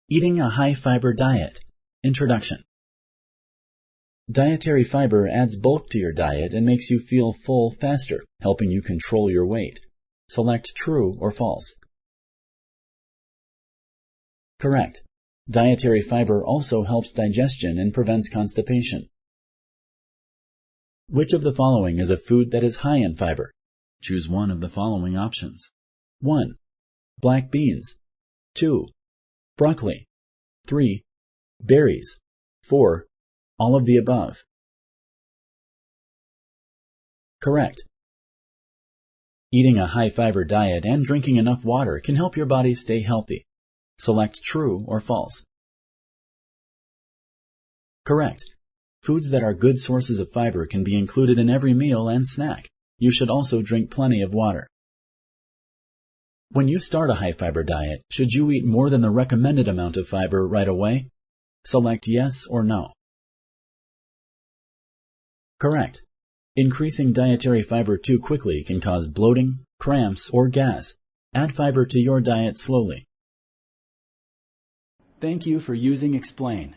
Eating a high-fiber diet. Introduction. Dietary fiber adds bulk to your diet and makes you feel full faster, helping you control your weight. Select true or false. Correct. Dietary fiber also helps digestion and prevents constipation. Which of the following is a food that is high in fiber? Choose one of the following options. 1. Black beans. 2. Broccoli. 3. Berries. 4. All of the above. Correct. Eating a high-fiber diet and drinking enough water can help your body stay healthy. Select true or false. Correct. Foods that are good sources of fiber can be included in every meal and snack. You should also drink plenty of water. When you start a high-fiber diet, should you eat more than the recommended amount of fiber right away? Select yes or no. Correct. Increasing dietary fiber too quickly can cause bloating, cramps, or gas. Add fiber to your diet slowly. Thank you for using Explain.